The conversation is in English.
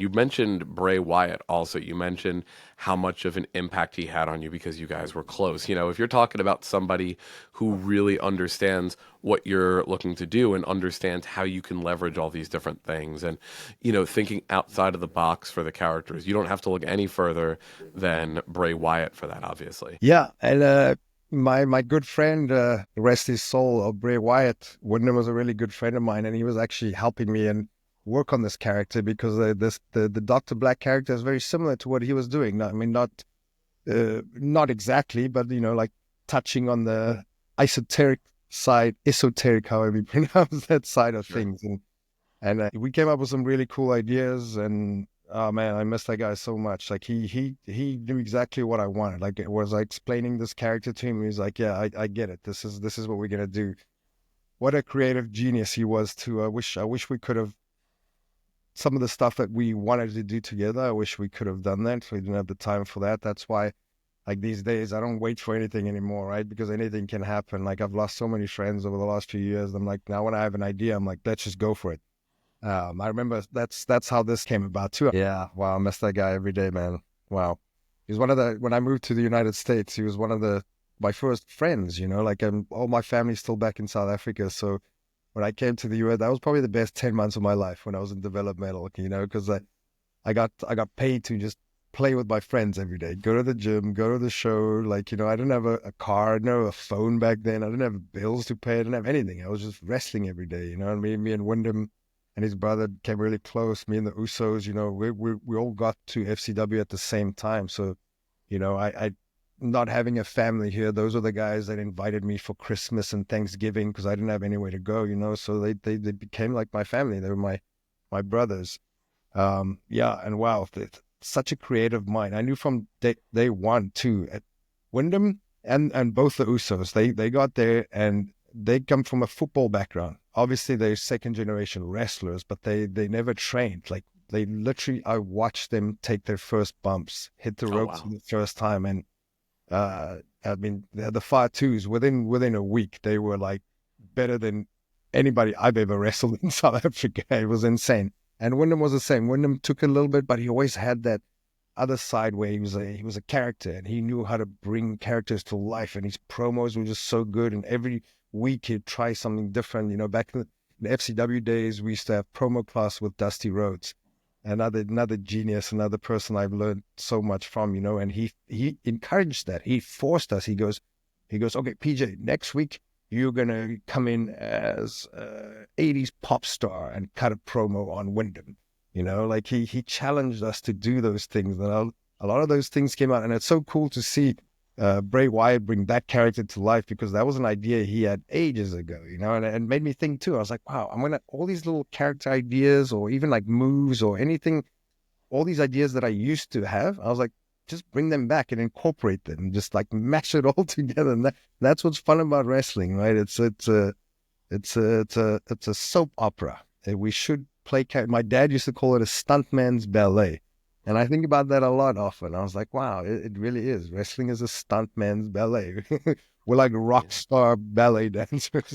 You mentioned Bray Wyatt also. You mentioned how much of an impact he had on you because you guys were close. If you're talking about somebody who really understands what you're looking to do and understands how you can leverage all these different things and, thinking outside of the box for the characters, you don't have to look any further than Bray Wyatt for that, obviously. Yeah, and my good friend, rest his soul, Bray Wyatt, Wyndham was a really good friend of mine, and he was actually helping me and work on this character because the Doctor Black character is very similar to what he was doing. I mean, not exactly, but like touching on the esoteric, however you pronounce that side of Sure. things, and we came up with some really cool ideas. And oh man, I miss that guy so much. Like he knew exactly what I wanted. Like it was like explaining this character to him. He was like, yeah, I get it. This is what we're gonna do. What a creative genius he was too. I wish we could have some of the stuff that we wanted to do together. I wish we could have done that. We didn't have the time for that. That's why, like these days, I don't wait for anything anymore, right? Because anything can happen. Like I've lost so many friends over the last few years. I'm like, now when I have an idea, I'm like, let's just go for it. I remember that's how this came about too. Yeah, wow, I miss that guy every day, man. Wow, he was one of the when I moved to the United States, he was one of the my first friends. Like all my family's still back in South Africa, so when I came to the US, that was probably the best 10 months of my life when I was in developmental. Because I got paid to just play with my friends every day, go to the gym, go to the show. Like I didn't have a car, I didn't have a phone back then, I didn't have bills to pay, I didn't have anything. I was just wrestling every day. And me and Wyndham and his brother became really close. Me and the Usos, we all got to FCW at the same time. So, I not having a family here, those are the guys that invited me for Christmas and Thanksgiving because I didn't have anywhere to go. So they became like my family. They were my brothers. Yeah, and wow, such a creative mind. I knew from day one too. At Wyndham and both the Usos, they got there and they come from a football background. Obviously, they're second generation wrestlers, but they never trained. Like they literally, I watched them take their first bumps, hit the Oh, ropes for wow. the first time, and I mean the Fire Twos within a week they were like better than anybody I've ever wrestled in South Africa. It was insane. And Wyndham was the same. Wyndham took a little bit, but he always had that other side where he was a character and he knew how to bring characters to life. And his promos were just so good. And every week he'd try something different. Back in the FCW days, we used to have promo class with Dusty Rhodes, another genius, another person I've learned so much from. And he encouraged that. He forced us. He goes, okay, PJ, next week you're gonna come in as a 80s pop star and cut a promo on Wyndham. Like he challenged us to do those things, and a lot of those things came out, and it's so cool to see Bray Wyatt bring that character to life because that was an idea he had ages ago, and it made me think too. I was like, wow, I'm gonna all these little character ideas or even like moves or anything, all these ideas that I used to have. I was like, just bring them back and incorporate them, just like mash it all together. And that's what's fun about wrestling, right? It's a soap opera. We should play. My dad used to call it a stuntman's ballet, and I think about that a lot often. I was like, wow, it really is. Wrestling is a stuntman's ballet. We're like rock Yeah. star ballet dancers.